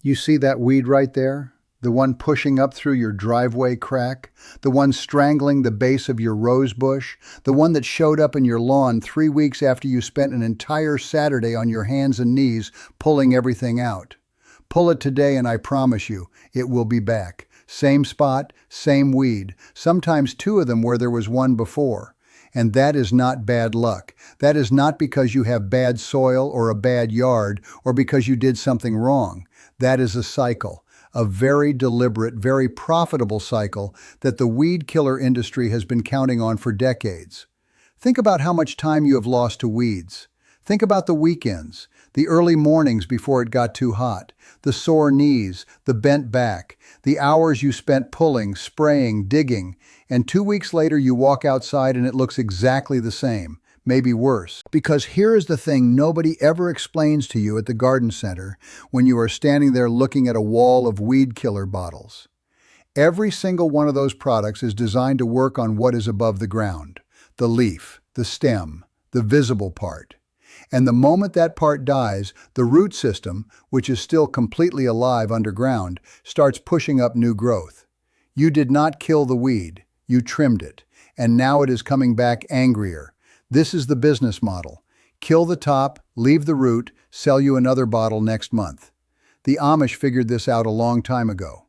You see that weed right there? The one pushing up through your driveway crack? The one strangling the base of your rose bush? The one that showed up in your lawn 3 weeks after you spent an entire Saturday on your hands and knees pulling everything out? Pull it today and I promise you, it will be back. Same spot, same weed, sometimes two of them where there was one before. And that is not bad luck. That is not because you have bad soil or a bad yard or because you did something wrong. That is a cycle, a very deliberate, very profitable cycle that the weed killer industry has been counting on for decades. Think about how much time you have lost to weeds. Think about the weekends, the early mornings before it got too hot, the sore knees, the bent back, the hours you spent pulling, spraying, digging, and 2 weeks later you walk outside and it looks exactly the same, maybe worse. Because here is the thing nobody ever explains to you at the garden center when you are standing there looking at a wall of weed killer bottles. Every single one of those products is designed to work on what is above the ground, the leaf, the stem, the visible part. And the moment that part dies, the root system, which is still completely alive underground, starts pushing up new growth. You did not kill the weed, you trimmed it, and now it is coming back angrier. This is the business model. Kill the top, leave the root, sell you another bottle next month. The Amish figured this out a long time ago.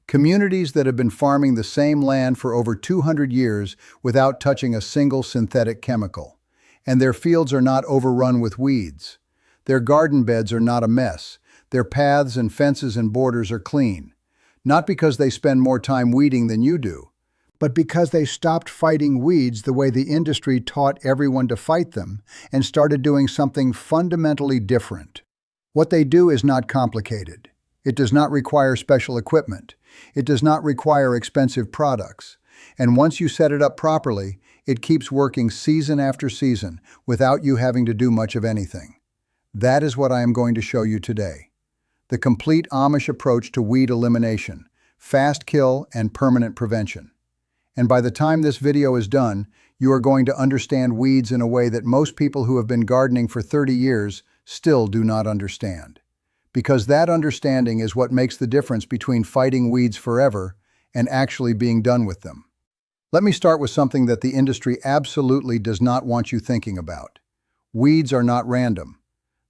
Communities that have been farming the same land for over 200 years without touching a single synthetic chemical. And their fields are not overrun with weeds. Their garden beds are not a mess. Their paths and fences and borders are clean. Not because they spend more time weeding than you do, but because they stopped fighting weeds the way the industry taught everyone to fight them and started doing something fundamentally different. What they do is not complicated. It does not require special equipment. It does not require expensive products. And once you set it up properly, it keeps working season after season without you having to do much of anything. That is what I am going to show you today. The complete Amish approach to weed elimination, fast kill and permanent prevention. And by the time this video is done, you are going to understand weeds in a way that most people who have been gardening for 30 years still do not understand. Because that understanding is what makes the difference between fighting weeds forever and actually being done with them. Let me start with something that the industry absolutely does not want you thinking about. Weeds are not random.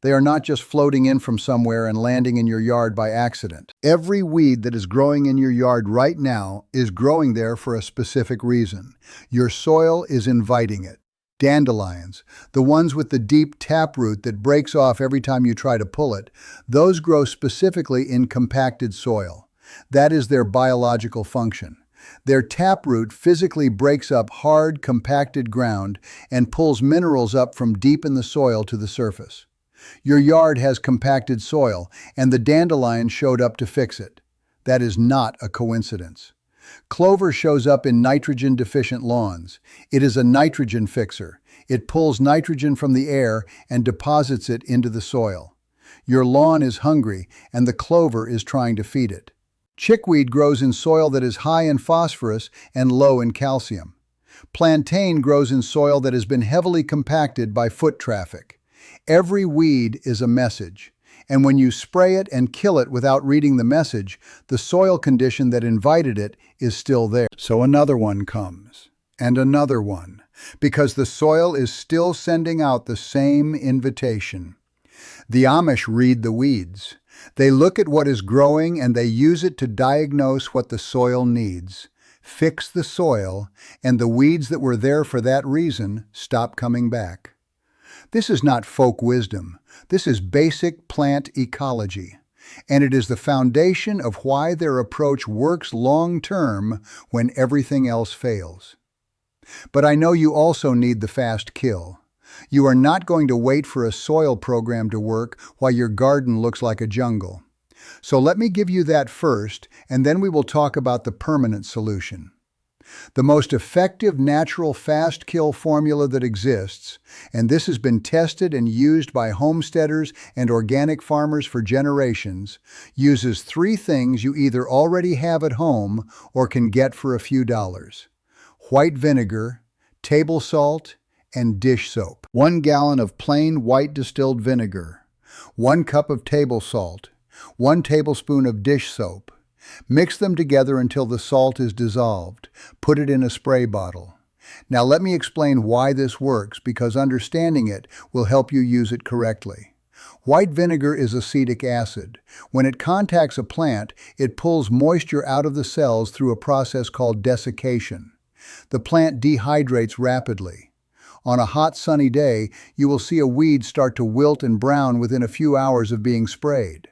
They are not just floating in from somewhere and landing in your yard by accident. Every weed that is growing in your yard right now is growing there for a specific reason. Your soil is inviting it. Dandelions, the ones with the deep taproot that breaks off every time you try to pull it, those grow specifically in compacted soil. That is their biological function. Their taproot physically breaks up hard, compacted ground and pulls minerals up from deep in the soil to the surface. Your yard has compacted soil, and the dandelion showed up to fix it. That is not a coincidence. Clover shows up in nitrogen-deficient lawns. It is a nitrogen fixer. It pulls nitrogen from the air and deposits it into the soil. Your lawn is hungry, and the clover is trying to feed it. Chickweed grows in soil that is high in phosphorus and low in calcium. Plantain grows in soil that has been heavily compacted by foot traffic. Every weed is a message, and when you spray it and kill it without reading the message, the soil condition that invited it is still there. So another one comes, and another one, because the soil is still sending out the same invitation. The Amish read the weeds. They look at what is growing and they use it to diagnose what the soil needs, fix the soil, and the weeds that were there for that reason stop coming back. This is not folk wisdom. This is basic plant ecology, and it is the foundation of why their approach works long-term when everything else fails. But I know you also need the fast kill. You are not going to wait for a soil program to work while your garden looks like a jungle. So let me give you that first, and then we will talk about the permanent solution. The most effective natural fast kill formula that exists, and this has been tested and used by homesteaders and organic farmers for generations, uses 3 things you either already have at home or can get for a few dollars: white vinegar, table salt, and dish soap. 1 gallon of plain white distilled vinegar, 1 cup of table salt, 1 tablespoon of dish soap. Mix them together until the salt is dissolved. Put it in a spray bottle. Now let me explain why this works, because understanding it will help you use it correctly. White vinegar is acetic acid. When it contacts a plant, it pulls moisture out of the cells through a process called desiccation. The plant dehydrates rapidly. On a hot, sunny day, you will see a weed start to wilt and brown within a few hours of being sprayed.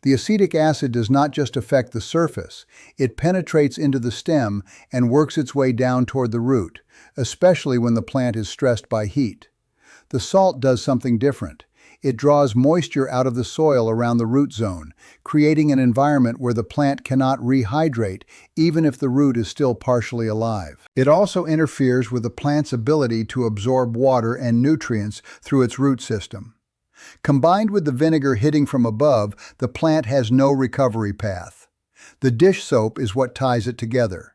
The acetic acid does not just affect the surface, it penetrates into the stem and works its way down toward the root, especially when the plant is stressed by heat. The salt does something different. It draws moisture out of the soil around the root zone, creating an environment where the plant cannot rehydrate even if the root is still partially alive. It also interferes with the plant's ability to absorb water and nutrients through its root system. Combined with the vinegar hitting from above, the plant has no recovery path. The dish soap is what ties it together.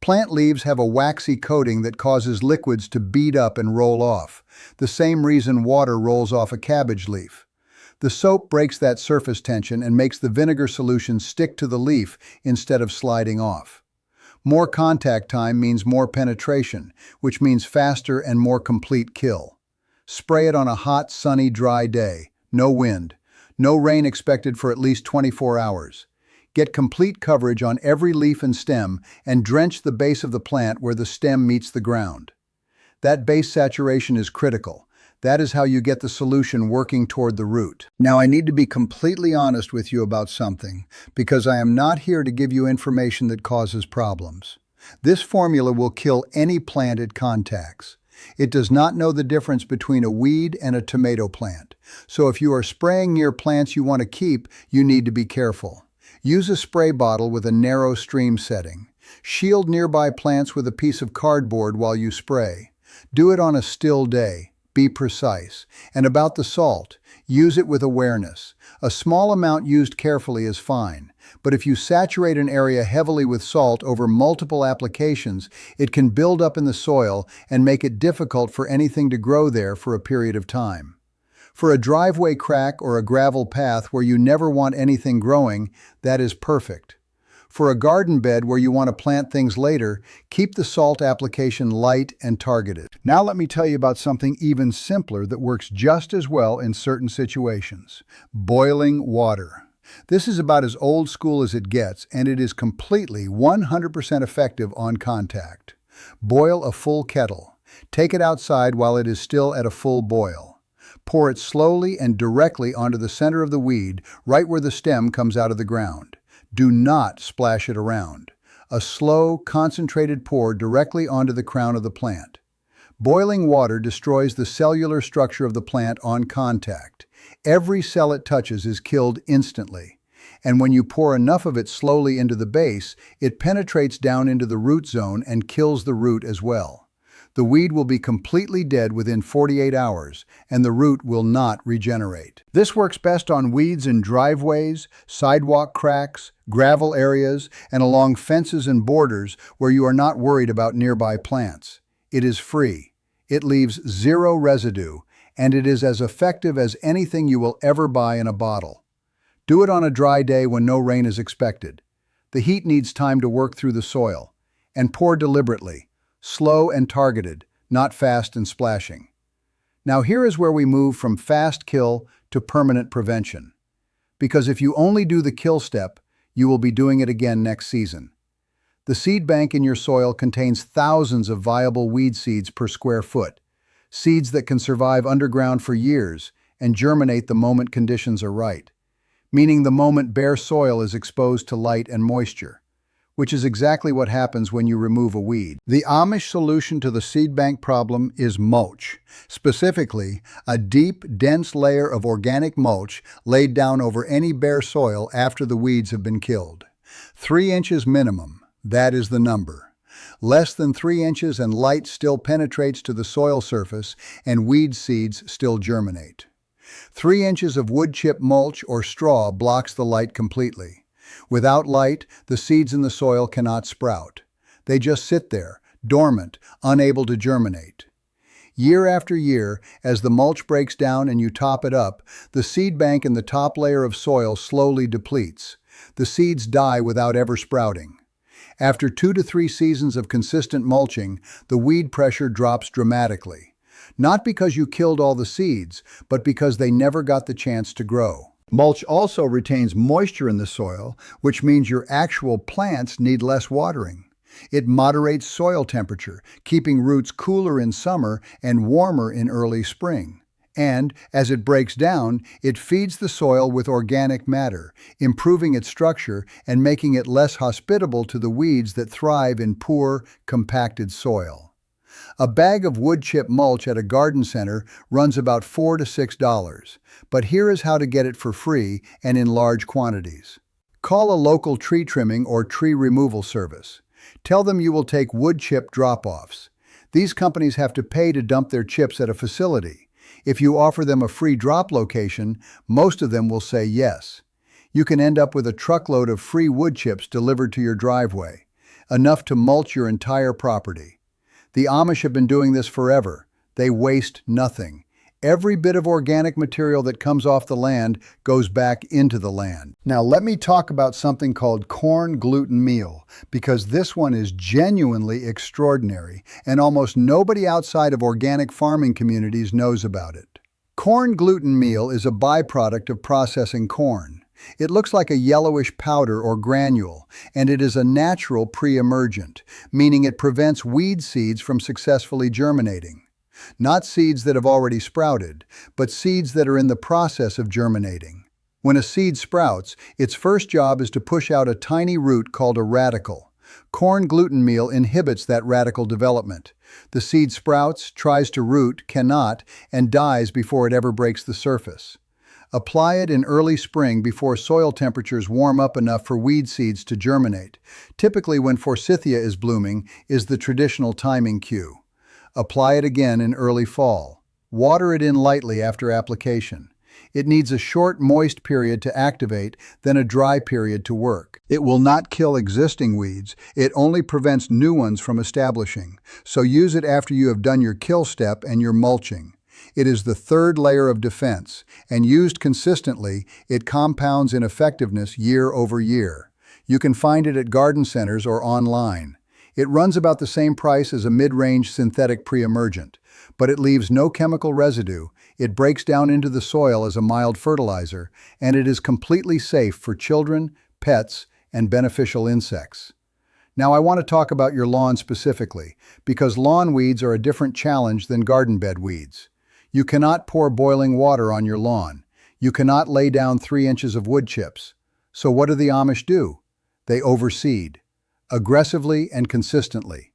Plant leaves have a waxy coating that causes liquids to bead up and roll off, the same reason water rolls off a cabbage leaf. The soap breaks that surface tension and makes the vinegar solution stick to the leaf instead of sliding off. More contact time means more penetration, which means faster and more complete kill. Spray it on a hot, sunny, dry day. No wind. No rain expected for at least 24 hours. Get complete coverage on every leaf and stem and drench the base of the plant where the stem meets the ground. That base saturation is critical. That is how you get the solution working toward the root. Now, I need to be completely honest with you about something, because I am not here to give you information that causes problems. This formula will kill any plant it contacts. It does not know the difference between a weed and a tomato plant. So if you are spraying near plants you want to keep, you need to be careful. Use a spray bottle with a narrow stream setting. Shield nearby plants with a piece of cardboard while you spray. Do it on a still day. Be precise. And about the salt, use it with awareness. A small amount used carefully is fine, but if you saturate an area heavily with salt over multiple applications, it can build up in the soil and make it difficult for anything to grow there for a period of time. For a driveway crack or a gravel path where you never want anything growing, that is perfect. For a garden bed where you want to plant things later, keep the salt application light and targeted. Now let me tell you about something even simpler that works just as well in certain situations. Boiling water. This is about as old school as it gets, and it is completely 100% effective on contact. Boil a full kettle. Take it outside while it is still at a full boil. Pour it slowly and directly onto the center of the weed, right where the stem comes out of the ground. Do not splash it around. A slow, concentrated pour directly onto the crown of the plant. Boiling water destroys the cellular structure of the plant on contact. Every cell it touches is killed instantly. And when you pour enough of it slowly into the base, it penetrates down into the root zone and kills the root as well. The weed will be completely dead within 48 hours, and the root will not regenerate. This works best on weeds in driveways, sidewalk cracks, gravel areas, and along fences and borders where you are not worried about nearby plants. It is free. It leaves zero residue, and it is as effective as anything you will ever buy in a bottle. Do it on a dry day when no rain is expected. The heat needs time to work through the soil. And pour deliberately. Slow and targeted, not fast and splashing. Now here is where we move from fast kill to permanent prevention. Because if you only do the kill step, you will be doing it again next season. The seed bank in your soil contains thousands of viable weed seeds per square foot, seeds that can survive underground for years and germinate the moment conditions are right, meaning the moment bare soil is exposed to light and moisture, which is exactly what happens when you remove a weed. The Amish solution to the seed bank problem is mulch, specifically a deep, dense layer of organic mulch laid down over any bare soil after the weeds have been killed. 3 inches minimum, that is the number. Less than 3 inches and light still penetrates to the soil surface and weed seeds still germinate. 3 inches of wood chip mulch or straw blocks the light completely. Without light, the seeds in the soil cannot sprout. They just sit there, dormant, unable to germinate. Year after year, as the mulch breaks down and you top it up, the seed bank in the top layer of soil slowly depletes. The seeds die without ever sprouting. After 2 to 3 seasons of consistent mulching, the weed pressure drops dramatically. Not because you killed all the seeds, but because they never got the chance to grow. Mulch also retains moisture in the soil, which means your actual plants need less watering. It moderates soil temperature, keeping roots cooler in summer and warmer in early spring. And, as it breaks down, it feeds the soil with organic matter, improving its structure and making it less hospitable to the weeds that thrive in poor, compacted soil. A bag of wood chip mulch at a garden center runs about $4 to $6, but here is how to get it for free and in large quantities. Call a local tree trimming or tree removal service. Tell them you will take wood chip drop-offs. These companies have to pay to dump their chips at a facility. If you offer them a free drop location, most of them will say yes. You can end up with a truckload of free wood chips delivered to your driveway, enough to mulch your entire property. The Amish have been doing this forever. They waste nothing. Every bit of organic material that comes off the land goes back into the land. Now let me talk about something called corn gluten meal, because this one is genuinely extraordinary, and almost nobody outside of organic farming communities knows about it. Corn gluten meal is a byproduct of processing corn. It looks like a yellowish powder or granule, and it is a natural pre-emergent, meaning it prevents weed seeds from successfully germinating. Not seeds that have already sprouted, but seeds that are in the process of germinating. When a seed sprouts, its first job is to push out a tiny root called a radicle. Corn gluten meal inhibits that radical development. The seed sprouts, tries to root, cannot, and dies before it ever breaks the surface. Apply it in early spring before soil temperatures warm up enough for weed seeds to germinate. Typically when forsythia is blooming is the traditional timing cue. Apply it again in early fall. Water it in lightly after application. It needs a short, moist period to activate, then a dry period to work. It will not kill existing weeds, it only prevents new ones from establishing. So use it after you have done your kill step and your mulching. It is the third layer of defense, and used consistently, it compounds in effectiveness year over year. You can find it at garden centers or online. It runs about the same price as a mid-range synthetic pre-emergent, but it leaves no chemical residue, it breaks down into the soil as a mild fertilizer, and it is completely safe for children, pets, and beneficial insects. Now I want to talk about your lawn specifically, because lawn weeds are a different challenge than garden bed weeds. You cannot pour boiling water on your lawn. You cannot lay down 3 inches of wood chips. So what do the Amish do? They overseed, aggressively and consistently.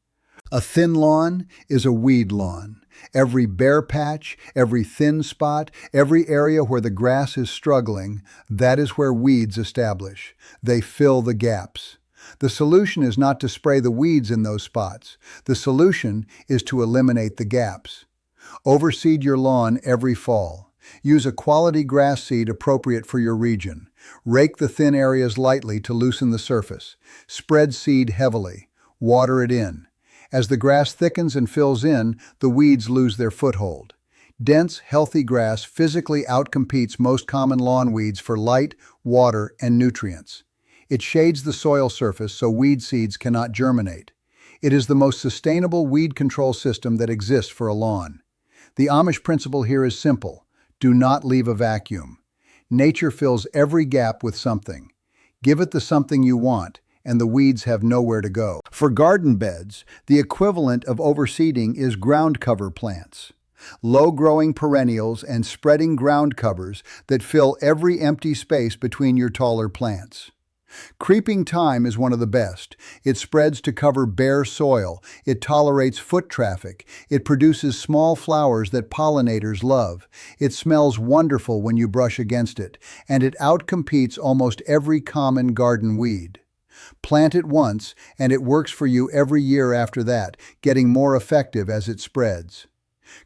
A thin lawn is a weed lawn. Every bare patch, every thin spot, every area where the grass is struggling, that is where weeds establish. They fill the gaps. The solution is not to spray the weeds in those spots. The solution is to eliminate the gaps. Overseed your lawn every fall. Use a quality grass seed appropriate for your region. Rake the thin areas lightly to loosen the surface. Spread seed heavily. Water it in. As the grass thickens and fills in, the weeds lose their foothold. Dense, healthy grass physically outcompetes most common lawn weeds for light, water, and nutrients. It shades the soil surface so weed seeds cannot germinate. It is the most sustainable weed control system that exists for a lawn. The Amish principle here is simple. Do not leave a vacuum. Nature fills every gap with something. Give it the something you want, and the weeds have nowhere to go. For garden beds, the equivalent of overseeding is ground cover plants. Low-growing perennials and spreading ground covers that fill every empty space between your taller plants. Creeping thyme is one of the best. It spreads to cover bare soil. It tolerates foot traffic. It produces small flowers that pollinators love. It smells wonderful when you brush against it, and it outcompetes almost every common garden weed. Plant it once, and it works for you every year after that, getting more effective as it spreads.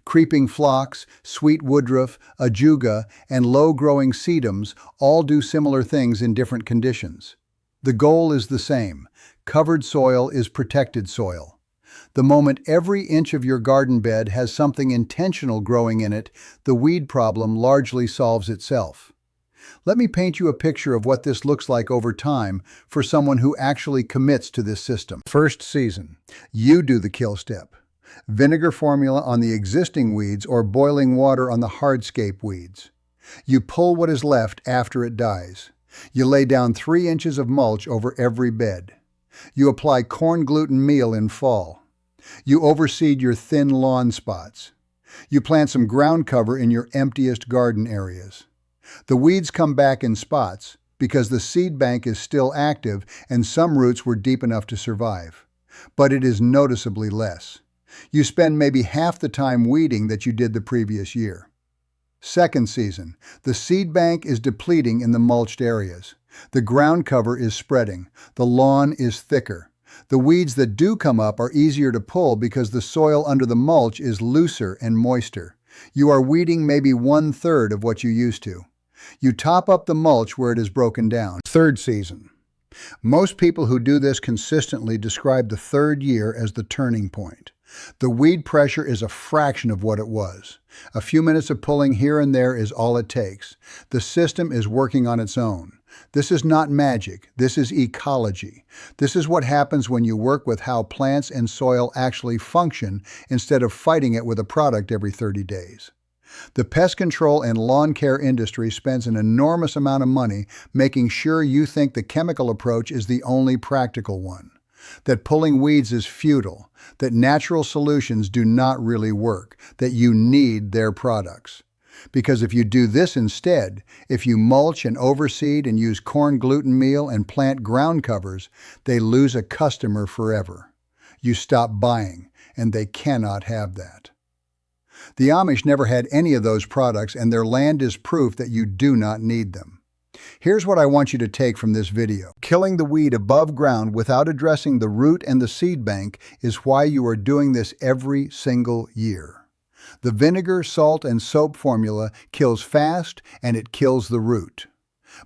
Creeping phlox, sweet woodruff, ajuga, and low-growing sedums all do similar things in different conditions. The goal is the same. Covered soil is protected soil. The moment every inch of your garden bed has something intentional growing in it, the weed problem largely solves itself. Let me paint you a picture of what this looks like over time for someone who actually commits to this system. First season, you do the kill step. Vinegar formula on the existing weeds or boiling water on the hardscape weeds. You pull what is left after it dies. You lay down 3 inches of mulch over every bed. You apply corn gluten meal in fall. You overseed your thin lawn spots. You plant some ground cover in your emptiest garden areas. The weeds come back in spots because the seed bank is still active and some roots were deep enough to survive. But it is noticeably less. You spend maybe half the time weeding that you did the previous year. Second season, the seed bank is depleting in the mulched areas. The ground cover is spreading. The lawn is thicker. The weeds that do come up are easier to pull because the soil under the mulch is looser and moister. You are weeding maybe 1/3 of what you used to. You top up the mulch where it is broken down. Third season. Most people who do this consistently describe the third year as the turning point. The weed pressure is a fraction of what it was. A few minutes of pulling here and there is all it takes. The system is working on its own. This is not magic. This is ecology. This is what happens when you work with how plants and soil actually function instead of fighting it with a product every 30 days. The pest control and lawn care industry spends an enormous amount of money making sure you think the chemical approach is the only practical one, that pulling weeds is futile, that natural solutions do not really work, that you need their products. Because if you do this instead, if you mulch and overseed and use corn gluten meal and plant ground covers, they lose a customer forever. You stop buying, and they cannot have that. The Amish never had any of those products, and their land is proof that you do not need them. Here's what I want you to take from this video. Killing the weed above ground without addressing the root and the seed bank is why you are doing this every single year. The vinegar, salt, and soap formula kills fast and it kills the root.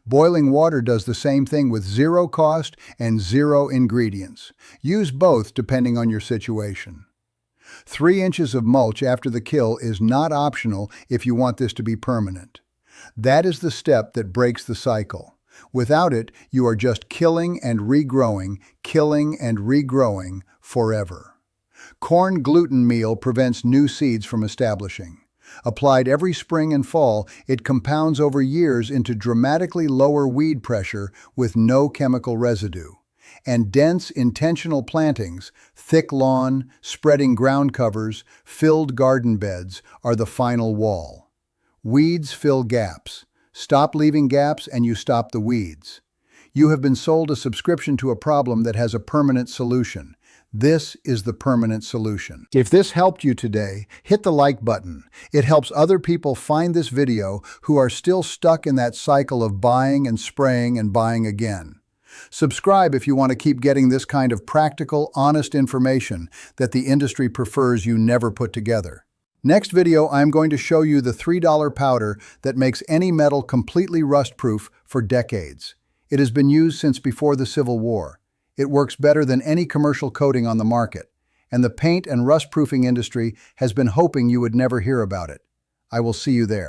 Boiling water does the same thing with 0 cost and 0 ingredients. Use both depending on your situation. 3 inches of mulch after the kill is not optional if you want this to be permanent. That is the step that breaks the cycle. Without it, you are just killing and regrowing forever. Corn gluten meal prevents new seeds from establishing. Applied every spring and fall, it compounds over years into dramatically lower weed pressure with no chemical residue. And dense, intentional plantings, thick lawn, spreading ground covers, filled garden beds are the final wall. Weeds fill gaps. Stop leaving gaps and you stop the weeds. You have been sold a subscription to a problem that has a permanent solution. This is the permanent solution. If this helped you today, hit the like button. It helps other people find this video who are still stuck in that cycle of buying and spraying and buying again. Subscribe if you want to keep getting this kind of practical, honest information that the industry prefers you never put together. Next video, I'm going to show you the $3 powder that makes any metal completely rust-proof for decades. It has been used since before the Civil War. It works better than any commercial coating on the market, and the paint and rust-proofing industry has been hoping you would never hear about it. I will see you there.